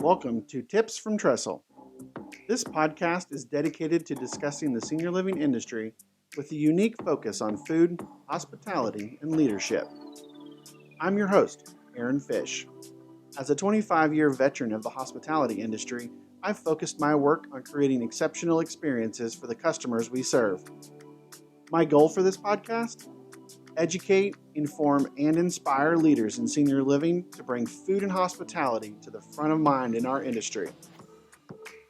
Welcome to Tips from Trestle. This podcast is dedicated to discussing the senior living industry with a unique focus on food, hospitality, and leadership. I'm your host, Aaron Fish. As a 25-year veteran of the hospitality industry, I've focused my work on creating exceptional experiences for the customers we serve. My goal for this podcast? Educate, inform, and inspire leaders in senior living to bring food and hospitality to the front of mind in our industry.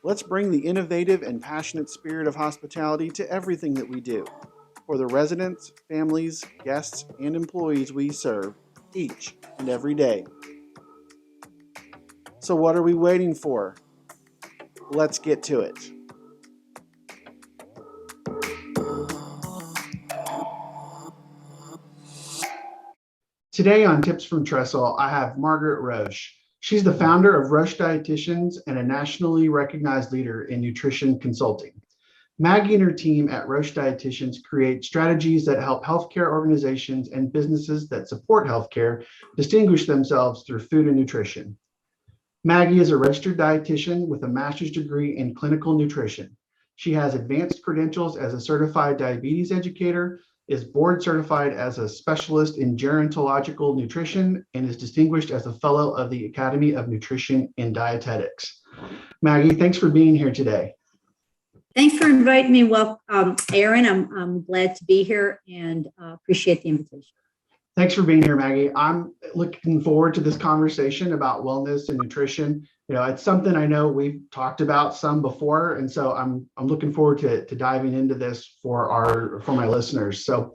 Let's bring the innovative and passionate spirit of hospitality to everything that we do for the residents, families, guests, and employees we serve each and every day. So what are we waiting for? Let's get to it. Today on Tips from Trestle, I have Margaret Roche. She's the founder of Roche Dietitians and a nationally recognized leader in nutrition consulting. Maggie and her team at Roche Dietitians create strategies that help healthcare organizations and businesses that support healthcare distinguish themselves through food and nutrition. Maggie is a registered dietitian with a master's degree in clinical nutrition. She has advanced credentials as a certified diabetes educator, is board certified as a specialist in gerontological nutrition, and is distinguished as a fellow of the Academy of Nutrition and Dietetics. Maggie, thanks for being here today. Thanks for inviting me. Well, Aaron, I'm glad to be here and appreciate the invitation. Thanks for being here, Maggie. I'm looking forward to this conversation about wellness and nutrition. You know, it's something I know we've talked about some before, and so I'm looking forward to diving into this for my listeners. So,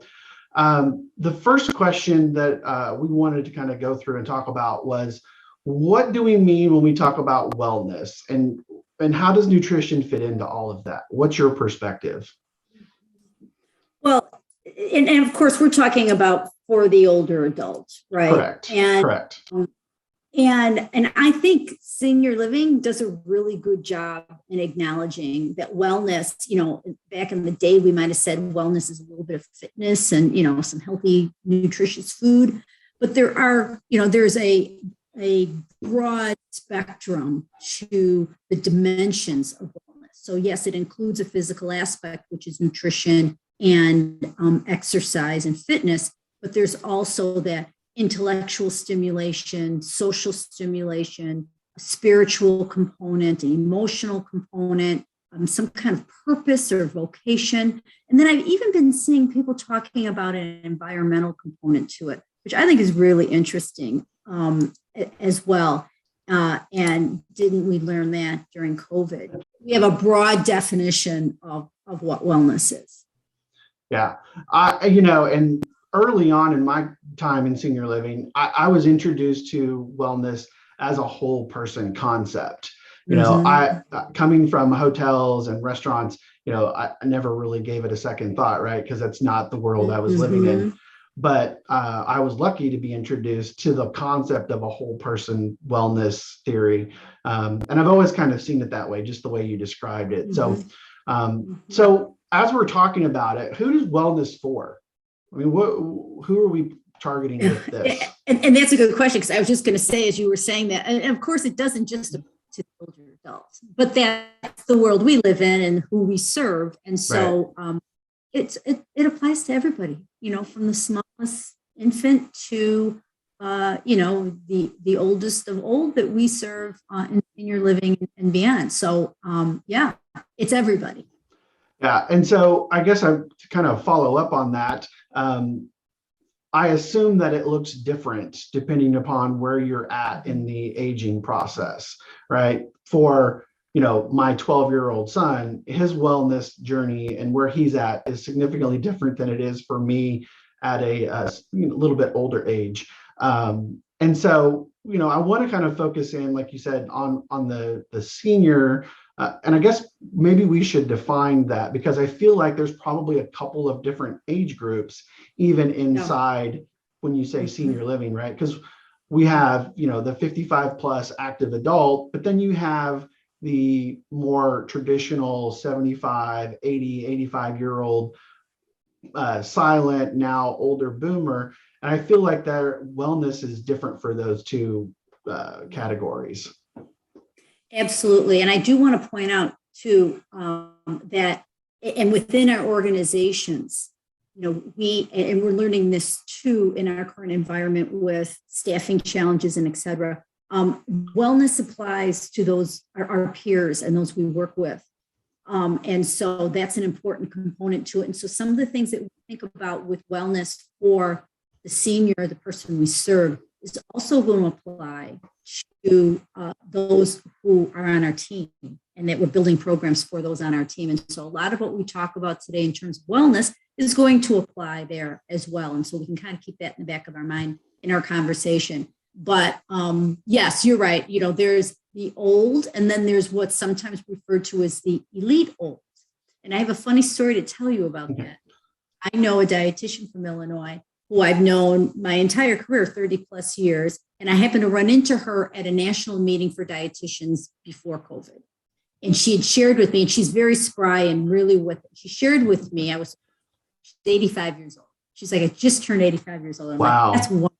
the first question that we wanted to kind of go through and talk about was, what do we mean when we talk about wellness, and how does nutrition fit into all of that? What's your perspective? Well, and of course, we're talking about for the older adults, right? Correct. Correct. And I think senior living does a really good job in acknowledging that wellness, you know, back in the day, we might have said wellness is a little bit of fitness and, you know, some healthy, nutritious food. But there's a broad spectrum to the dimensions of wellness. So yes, it includes a physical aspect, which is nutrition and exercise and fitness, but there's also that intellectual stimulation, social stimulation, a spiritual component, an emotional component, some kind of purpose or vocation. And then I've even been seeing people talking about an environmental component to it, which I think is really interesting as well. And didn't we learn that during COVID? We have a broad definition of what wellness is. Yeah, and early on in my time in senior living, I was introduced to wellness as a whole person concept. You know, I coming from hotels and restaurants, you know, I never really gave it a second thought, right? Because that's not the world I was living in. But I was lucky to be introduced to the concept of a whole person wellness theory. And I've always kind of seen it that way, just the way you described it. So as we're talking about it, who does wellness for? I mean, who are we targeting with this? And that's a good question, because I was just going to say, as you were saying that, and of course, it doesn't just apply to older adults, but that's the world we live in and who we serve. And so it applies to everybody, you know, from the smallest infant to, the oldest of old that we serve in senior living and beyond. So, it's everybody. Yeah. And so I guess to kind of follow up on that, I assume that it looks different depending upon where you're at in the aging process, right? For, you know, my 12-year-old son, his wellness journey and where he's at is significantly different than it is for me at a little bit older age. And so, you know, I want to kind of focus in, like you said, on the senior. And I guess maybe we should define that, because I feel like there's probably a couple of different age groups, even inside when you say senior living, right? Because we have, you know, the 55 plus active adult, but then you have the more traditional 75, 80, 85-year-old silent, now older boomer. And I feel like their wellness is different for those two categories. Absolutely. And I do want to point out too, that, and within our organizations, we're learning this too in our current environment with staffing challenges and et cetera. Wellness applies to those, our peers and those we work with. And so that's an important component to it. And so some of the things that we think about with wellness for the senior, the person we serve, is also going to apply to those who are on our team, and that we're building programs for those on our team. And so a lot of what we talk about today in terms of wellness is going to apply there as well. And so we can kind of keep that in the back of our mind in our conversation. But yes, you're right. There's the old, and then there's what's sometimes referred to as the elite old. And I have a funny story to tell you about that. I know a dietitian from Illinois who I've known my entire career, 30 plus years. And I happened to run into her at a national meeting for dietitians before COVID. And she had shared with me, and she's very spry and really with it. She shared with me, she's 85 years old. She's like, I just turned 85 years old. I'm wow. Like, that's wonderful.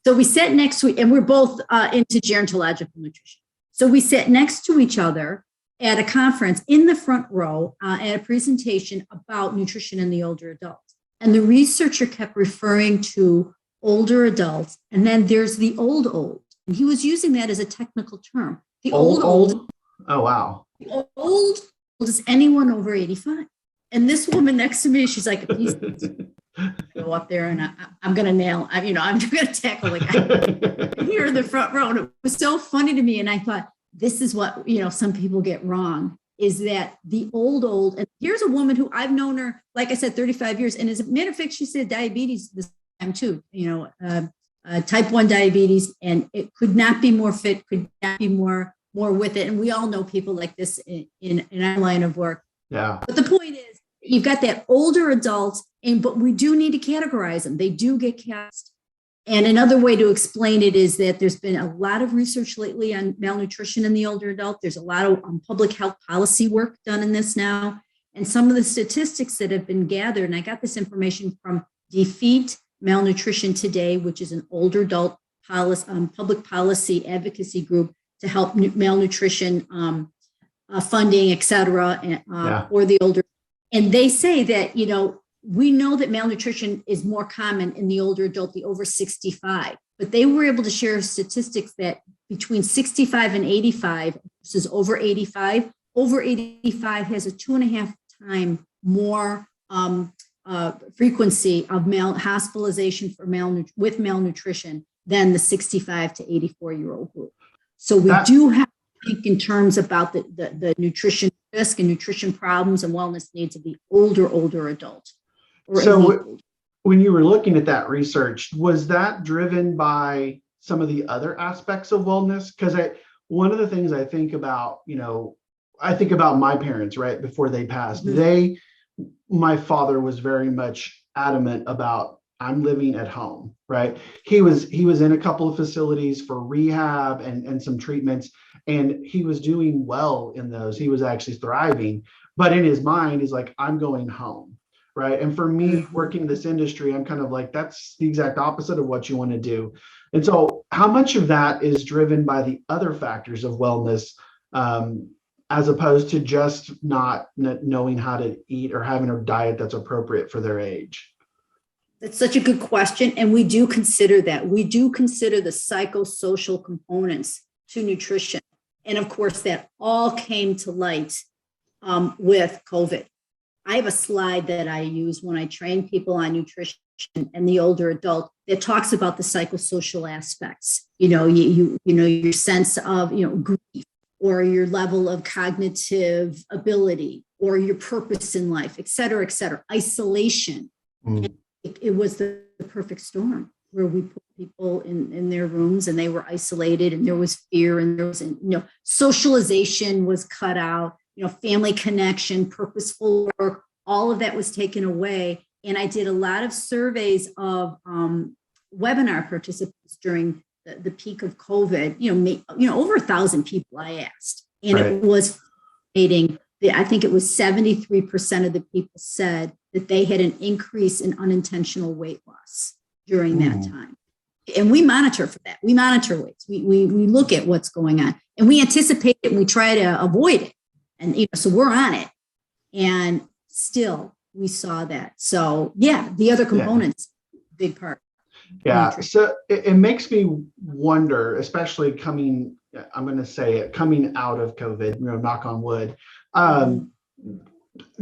So we sat next to, and we're both into gerontological nutrition. So we sat next to each other at a conference in the front row at a presentation about nutrition in the older adult. And the researcher kept referring to older adults. And then there's the old. And he was using that as a technical term. The old. Oh, wow. The old is anyone over 85. And this woman next to me, she's like, please go up there and I'm going to nail, I'm going to tackle the guy here in the front row. And it was so funny to me. And I thought, this is what, some people get wrong, is that the old, and here's a woman who I've known her, like I said, 35 years. And as a matter of fact, she said diabetes this time too, type 1 diabetes, and it could not be more fit, could not be more with it. And we all know people like this in our line of work. Yeah. But the point is, you've got that older adult, but we do need to categorize them. They do get cast. And another way to explain it is that there's been a lot of research lately on malnutrition in the older adult. There's a lot of public health policy work done in this now. And some of the statistics that have been gathered, and I got this information from Defeat Malnutrition Today, which is an older adult public policy advocacy group to help malnutrition funding, et cetera, for the older. And they say that, we know that malnutrition is more common in the older adult, the over 65, but they were able to share statistics that between 65 and 85 versus over 85 has a 2.5 time more frequency of hospitalization with malnutrition than the 65 to 84-year-old group. So we do have to think in terms about the nutrition risk and nutrition problems and wellness needs of the older adult. So when you were looking at that research, was that driven by some of the other aspects of wellness? Because one of the things I think about, I think about my parents, right, before they passed. Mm-hmm. My father was very much adamant about, I'm living at home, right? He was in a couple of facilities for rehab and some treatments, and he was doing well in those. He was actually thriving, but in his mind, he's like, I'm going home. Right. And for me, working in this industry, I'm kind of like, that's the exact opposite of what you want to do. And so how much of that is driven by the other factors of wellness, as opposed to just not knowing how to eat or having a diet that's appropriate for their age? That's such a good question. And we do consider that. We do consider the psychosocial components to nutrition. And of course, that all came to light with COVID. I have a slide that I use when I train people on nutrition and the older adult that talks about the psychosocial aspects, your sense of, grief, or your level of cognitive ability, or your purpose in life, et cetera, isolation. Mm. It was the perfect storm where we put people in their rooms and they were isolated, and there was fear, and there was, socialization was cut out. Family connection, purposeful work, all of that was taken away. And I did a lot of surveys of webinar participants during the peak of COVID, over 1,000 people I asked. And right. It was fascinating. I think it was 73% of the people said that they had an increase in unintentional weight loss during that time. And we monitor for that. We monitor weights. We look at what's going on, and we anticipate it, and we try to avoid it. And so we're on it. And still, we saw that. So yeah, the other components, big part. Yeah. So it makes me wonder, especially coming out of COVID, knock on wood.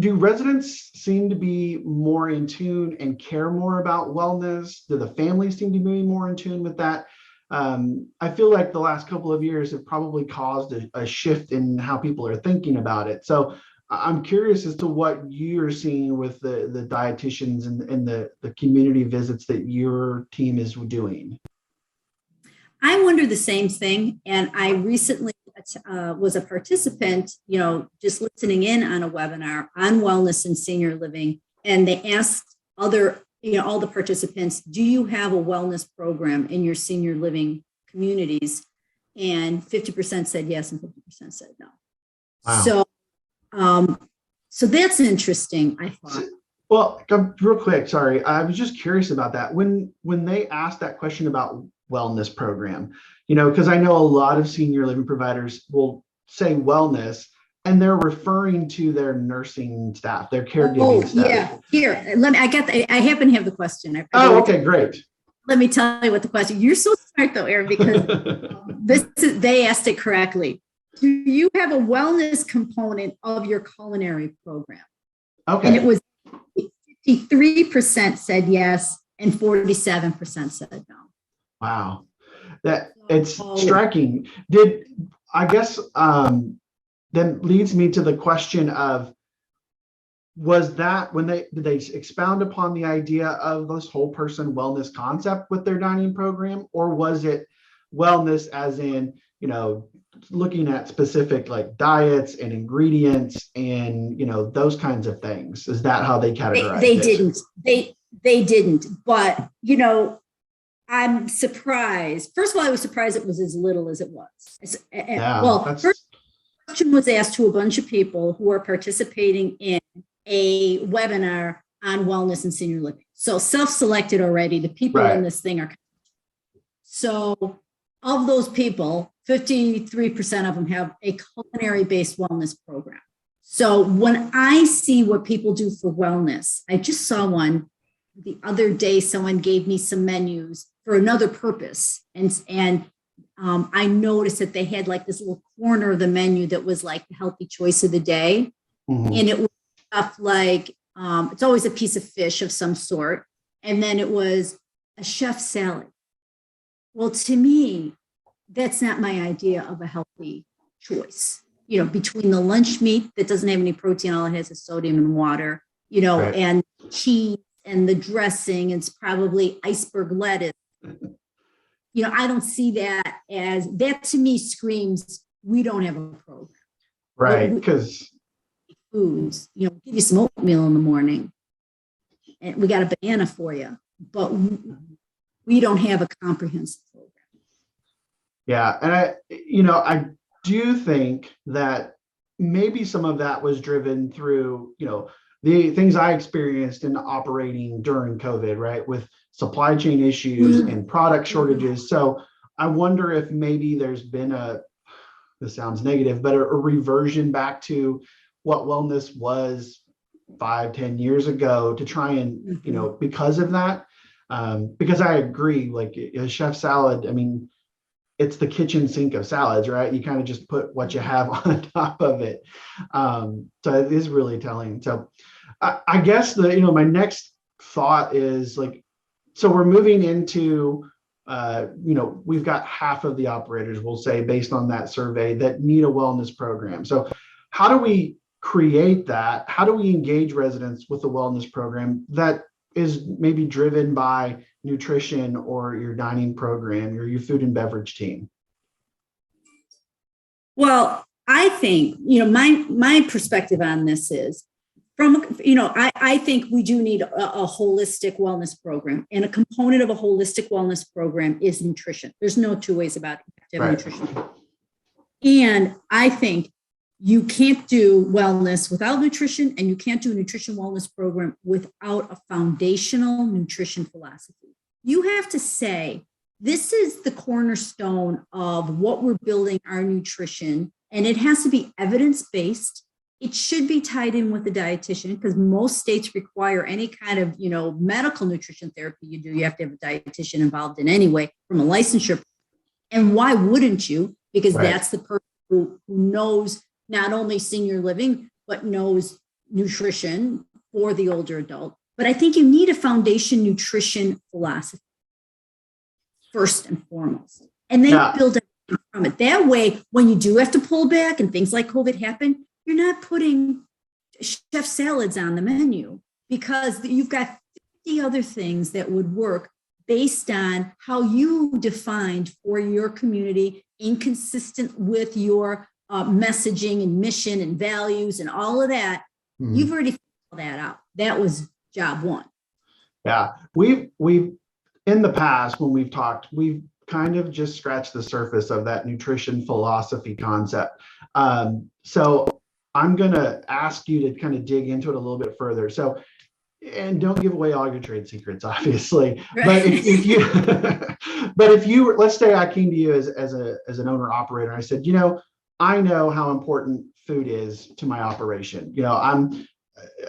Do residents seem to be more in tune and care more about wellness? Do the families seem to be more in tune with that? I feel like the last couple of years have probably caused a shift in how people are thinking about it. So I'm curious as to what you're seeing with the dietitians and the community visits that your team is doing. I wonder the same thing. And I recently was a participant, just listening in on a webinar on wellness and senior living. And they asked all the participants, do you have a wellness program in your senior living communities? And 50% said yes and 50% said no. Wow. So that's interesting, I thought. Well, real quick, sorry. I was just curious about that. When they asked that question about wellness program, because I know a lot of senior living providers will say wellness and they're referring to their nursing staff, their caregiving staff. Yeah, here, I happen to have the question. Okay, great. Let me tell you what the question. You're so smart though, Aaron, because they asked it correctly. Do you have a wellness component of your culinary program? Okay. And it was 53% said yes and 47% said no. Wow. It's striking. Then leads me to the question of, was that did they expound upon the idea of this whole person wellness concept with their dining program, or was it wellness as in, looking at specific like diets and ingredients and, those kinds of things? Is that how they categorized it? They didn't, but, I'm surprised. First of all, I was surprised it was as little as it was. First question was asked to a bunch of people who are participating in a webinar on wellness and senior living. So self-selected already, the people in this thing are. So of those people, 53% of them have a culinary-based wellness program. So when I see what people do for wellness, I just saw one the other day. Someone gave me some menus for another purpose. And I noticed that they had like this little corner of the menu that was like the healthy choice of the day. Mm-hmm. And it was stuff like, it's always a piece of fish of some sort. And then it was a chef salad. Well, to me, that's not my idea of a healthy choice. Between the lunch meat that doesn't have any protein, all it has is sodium and water, and cheese and the dressing, it's probably iceberg lettuce. I don't see that that to me screams, we don't have a program. Right, because foods, give you some oatmeal in the morning and we got a banana for you, but we don't have a comprehensive program. Yeah, and I do think that maybe some of that was driven through, the things I experienced in operating during COVID, right, with supply chain issues and product shortages. So I wonder if maybe there's been this sounds negative, but a reversion back to what wellness was 5-10 years ago to try and, because of that, because I agree, like a chef salad, I mean, it's the kitchen sink of salads, right? You kind of just put what you have on top of it. So it is really telling. So I guess my next thought is like, so we're moving into, we've got half of the operators, we'll say, based on that survey, that need a wellness program. So how do we create that? How do we engage residents with a wellness program that is maybe driven by nutrition or your dining program or your food and beverage team? Well, I think, my perspective on this is I think we do need a holistic wellness program, and a component of a holistic wellness program is nutrition. There's no two ways about it. Nutrition. And I think you can't do wellness without nutrition, and you can't do a nutrition wellness program without a foundational nutrition philosophy. You have to say, this is the cornerstone of what we're building our nutrition, and it has to be evidence-based. It should be tied in with the dietitian, because most states require any kind of, medical nutrition therapy you do. You have to have a dietitian involved in anyway from a licensure. And why wouldn't you? Because Right. that's the person who knows not only senior living, but knows nutrition for the older adult. But I think you need a foundation nutrition philosophy first and foremost, and then build everything from it. That way, when you do have to pull back and things like COVID happen, you're not putting chef salads on the menu, because you've got 50 other things that would work based on how you defined for your community, inconsistent with your messaging and mission and values and all of that. Mm-hmm. You've already figured all that out. That was job one. Yeah, we've in the past, when we've talked, we've kind of just scratched the surface of that nutrition philosophy concept. So I'm going to ask you to kind of dig into it a little bit further. So, and don't give away all your trade secrets, obviously. Right. But if you, let's say I came to you as an owner operator, and I said, I know how important food is to my operation. I'm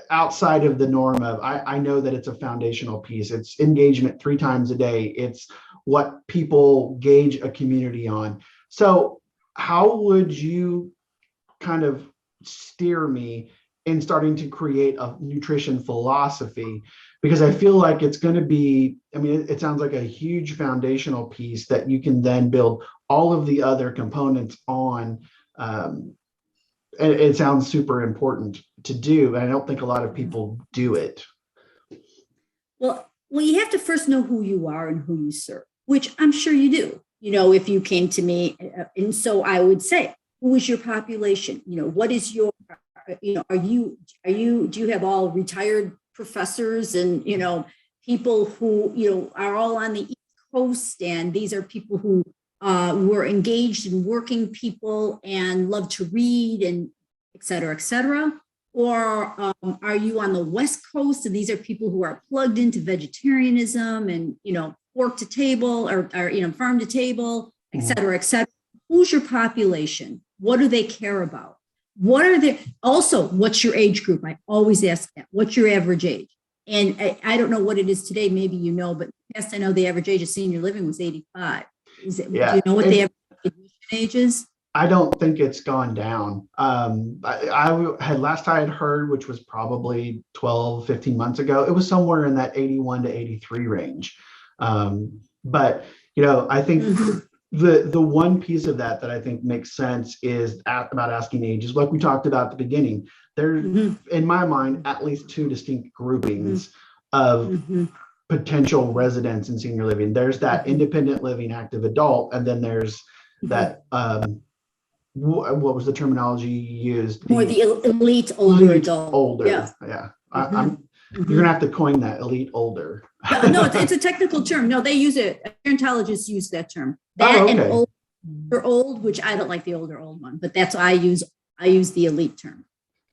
outside of the norm of, I know that it's a foundational piece. It's engagement 3 times a day. It's what people gauge a community on. So how would you kind of steer me in starting to create a nutrition philosophy? Because I feel like it's going to be, it sounds like a huge foundational piece that you can then build all of the other components on. It sounds super important to do, and I don't think a lot of people do it. Well, you have to first know who you are and who you serve, which I'm sure you do. If you came to me, and so I would say, who is your population? What is your, do you have all retired professors and, people who, are all on the East Coast, and these are people who were engaged in working people and love to read and et cetera, et cetera? Or are you on the West Coast, and these are people who are plugged into vegetarianism and, fork to table or farm to table, et cetera, et cetera? Who's your population? What do they care about? What's your age group? I always ask that. What's your average age? And I don't know what it is today, maybe but yes, I know the average age of senior living was 85. Do you know what the average age is? I don't think it's gone down. I had last I had heard, which was probably 12, 15 months ago, it was somewhere in that 81 to 83 range. But, I think the one piece of that I think makes sense is about asking ages. Like we talked about at the beginning, there's, in my mind, at least 2 distinct groupings of potential residents in senior living. There's that independent living active adult, and then there's that what was the terminology you used? More the elite older adult. Older, yeah. You're gonna have to coin that, elite older. No, it's a technical term. No, they use it. Gerontologists use that term. And old, which I don't like the older old one, but that's I use the elite term.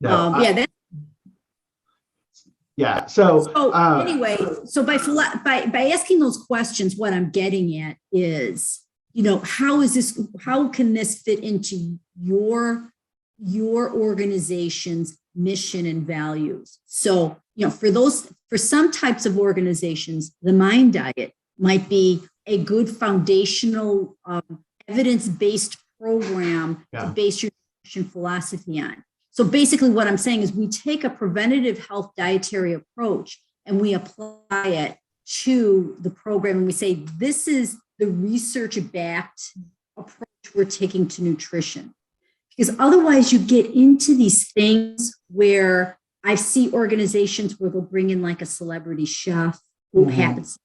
No, So anyway, so by asking those questions, what I'm getting at is, how can this fit into your organization's mission and values? So, for some types of organizations, the Mind Diet might be a good foundational evidence-based program to base your nutrition philosophy on. So basically what I'm saying is we take a preventative health dietary approach and we apply it to the program, and we say, this is the research-backed approach we're taking to nutrition. Because otherwise you get into these things where I see organizations where they'll bring in like a celebrity chef who happens to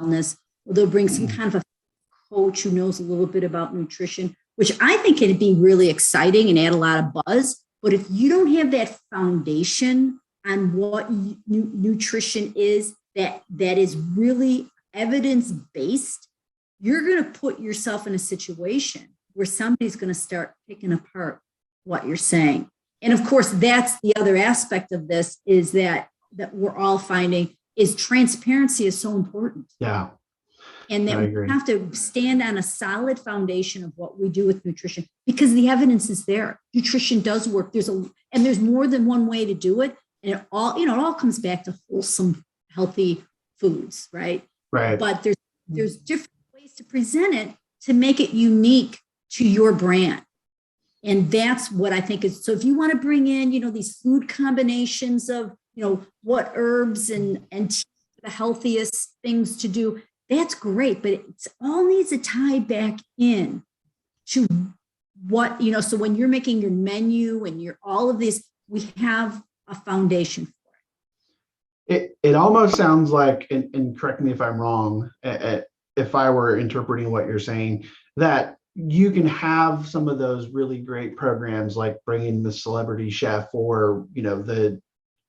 wellness, or they'll bring some kind of a coach who knows a little bit about nutrition, which I think can be really exciting and add a lot of buzz. But if you don't have that foundation on what nutrition is, that is really evidence-based, you're going to put yourself in a situation where somebody's going to start picking apart what you're saying. And of course, that's the other aspect of this, is that we're all finding is transparency is so important. Yeah. And that I we agree. have to stand on a solid foundation of what we do with nutrition, because the evidence is there. Nutrition does work. There's more than one way to do it. And it all comes back to wholesome, healthy foods, right? Right. But there's different ways to present it to make it unique to your brand. And that's what I think is, so if you want to bring in, these food combinations of, what herbs and the healthiest things to do, that's great, but it all needs to tie back in to what, so when you're making your menu and all of this, we have a foundation for it. It almost sounds like, and correct me if I'm wrong, if I were interpreting what you're saying, that you can have some of those really great programs like bringing the celebrity chef or, the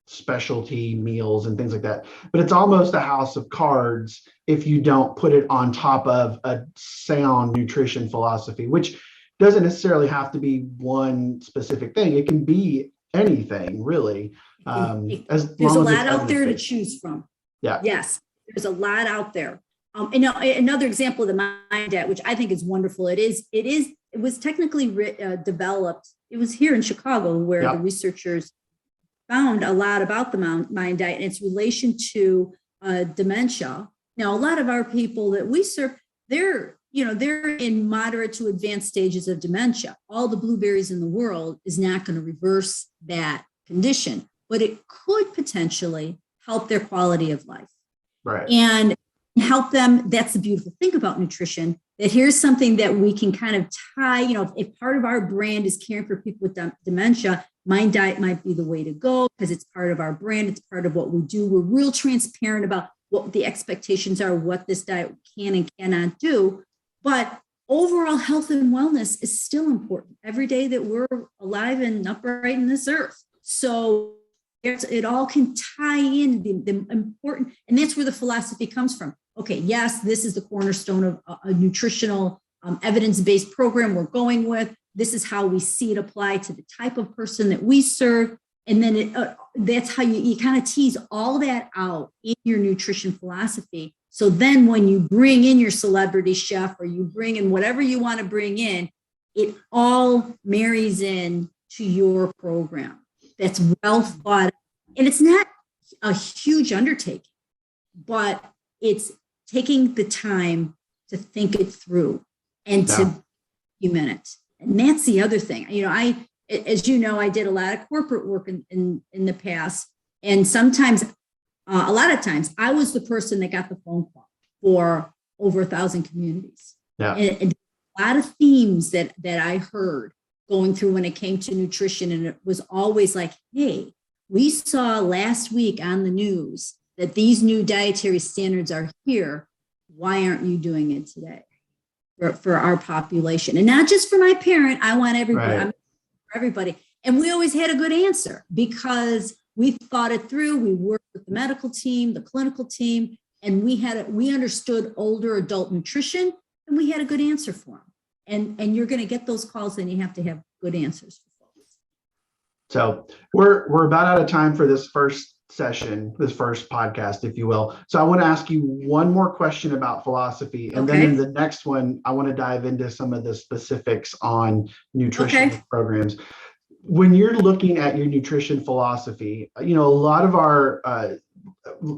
specialty meals and things like that. But it's almost a house of cards if you don't put it on top of a sound nutrition philosophy, which doesn't necessarily have to be one specific thing. It can be anything, really. There's a lot out there to choose from. Yeah. Yes, there's a lot out there. Another example of the Mind Diet, which I think is wonderful. It was technically developed. It was here in Chicago where the researchers found a lot about the Mind Diet and its relation to dementia. Now, a lot of our people that we serve, they're in moderate to advanced stages of dementia. All the blueberries in the world is not going to reverse that condition, but it could potentially help their quality of life. Right. And help them. That's the beautiful thing about nutrition, that here's something that we can kind of tie, if part of our brand is caring for people with dementia, Mind Diet might be the way to go because it's part of our brand. It's part of what we do. We're real transparent about what the expectations are, what this diet can and cannot do. But overall health and wellness is still important every day that we're alive and upright in this earth. So it all can tie in the important, and that's where the philosophy comes from. Okay, yes, this is the cornerstone of a nutritional evidence-based program we're going with. This is how we see it apply to the type of person that we serve. And then that's how you kind of tease all that out in your nutrition philosophy. So then when you bring in your celebrity chef or you bring in whatever you want to bring in, it all marries in to your program. That's well thought out. And it's not a huge undertaking, but it's taking the time to think it through and to document it. And that's the other thing. As you know, I did a lot of corporate work in the past. And sometimes, a lot of times, I was the person that got the phone call for over 1,000 communities. Yeah. And a lot of themes that I heard going through when it came to nutrition. And it was always like, hey, we saw last week on the news that these new dietary standards are here. Why aren't you doing it today for our population? And not just for my parent. I want everybody. Right. I'm for everybody. And we always had a good answer because we thought it through. We worked with the medical team, the clinical team, and we understood older adult nutrition, and we had a good answer for them. And you're going to get those calls, and you have to have good answers for folks. So we're about out of time for this first session, this first podcast, if you will. So I want to ask you one more question about philosophy. And then in the next one, I want to dive into some of the specifics on nutrition programs. When you're looking at your nutrition philosophy, a lot of our,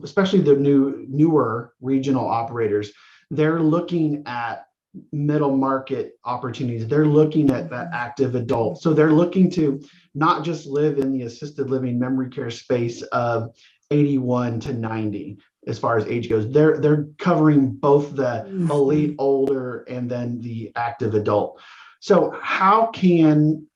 especially the newer regional operators, they're looking at middle market opportunities. They're looking at that active adult. So they're looking to not just live in the assisted living memory care space of 81 to 90 as far as age goes. They're covering both the elite older and then the active adult. So how can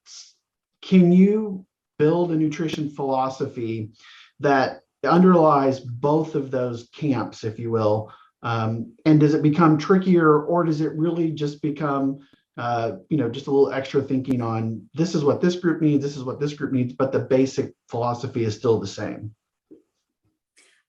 you build a nutrition philosophy that underlies both of those camps, if you will? And does it become trickier, or does it really just become, just a little extra thinking on this is what this group needs, this is what this group needs, but the basic philosophy is still the same?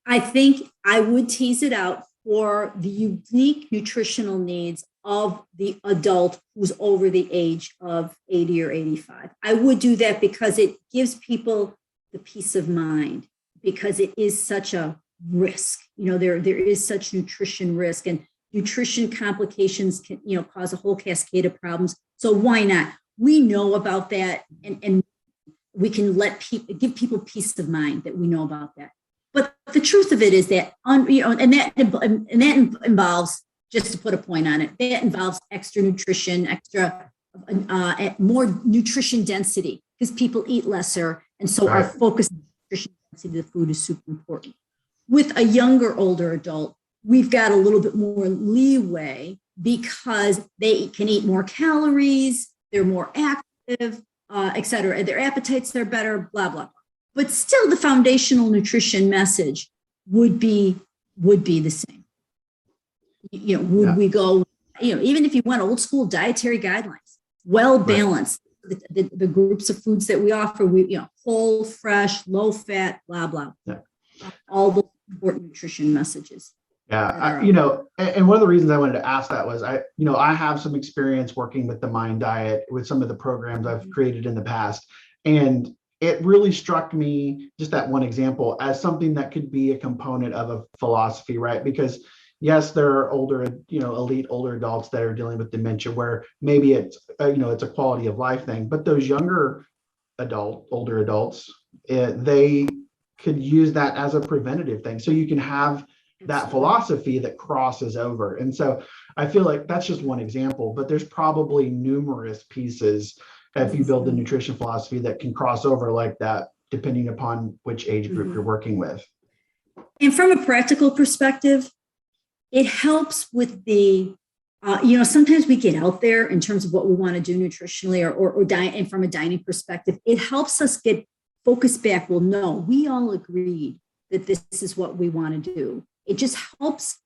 I think I would tease it out for the unique nutritional needs of the adult who's over the age of 80 or 85. I would do that because it gives people the peace of mind, because it is such a risk. There is such nutrition risk. And nutrition complications can, cause a whole cascade of problems. So why not? We know about that, and we can give people peace of mind that we know about that. But the truth of it is that, and that involves, just to put a point on it, that involves extra nutrition, more nutrition density, because people eat lesser. And so our focus on nutrition density of the food is super important. With a younger, older adult, we've got a little bit more leeway because they can eat more calories, they're more active, et cetera. Their appetites are better, blah, blah, blah. But still the foundational nutrition message would be the same. We go, even if you went old school dietary guidelines, well balanced, the groups of foods that we offer, whole, fresh, low fat, blah, blah. Yeah. All the important nutrition messages. Yeah, and one of the reasons I wanted to ask that was I have some experience working with the Mind Diet with some of the programs I've created in the past. And it really struck me, just that one example, as something that could be a component of a philosophy, right? Because yes, there are elite older adults that are dealing with dementia where maybe it's a quality of life thing, but those older adults, they could use that as a preventative thing. So you can have that philosophy that crosses over. And so I feel like that's just one example, but there's probably numerous pieces if you build the nutrition philosophy that can cross over like that, depending upon which age group you're working with. And from a practical perspective, it helps with the, sometimes we get out there in terms of what we want to do nutritionally or diet, and from a dining perspective, it helps us get focused back. Well, no, we all agreed that this is what we want to do. It just helps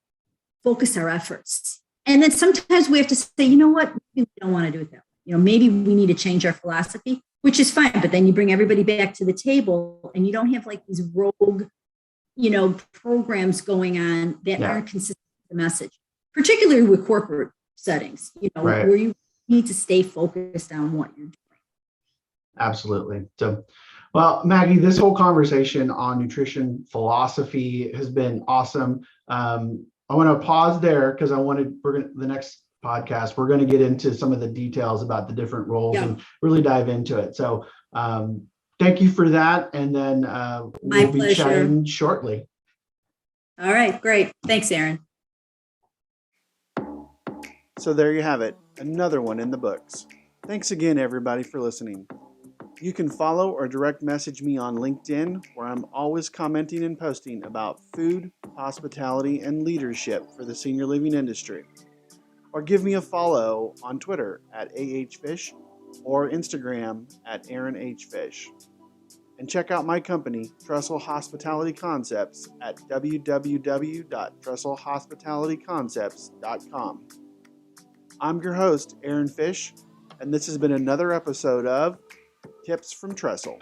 focus our efforts. And then sometimes we have to say, you know what, we don't want to do it that way. Maybe we need to change our philosophy, which is fine. But then you bring everybody back to the table and you don't have like these rogue, programs going on that aren't consistent with the message, particularly with corporate settings, where you need to stay focused on what you're doing. Absolutely. So, well, Maggie, this whole conversation on nutrition philosophy has been awesome. I want to pause there because the next podcast, we're going to get into some of the details about the different roles and really dive into it. So thank you for that. And then we'll be chatting shortly. All right, great. Thanks, Aaron. So there you have it. Another one in the books. Thanks again, everybody, for listening. You can follow or direct message me on LinkedIn, where I'm always commenting and posting about food, hospitality, and leadership for the senior living industry. Or give me a follow on Twitter at AHFish or Instagram at AaronHFish. And check out my company, Trestle Hospitality Concepts, at www.trestlehospitalityconcepts.com. I'm your host, Aaron Fish, and this has been another episode of Tips from Trestle.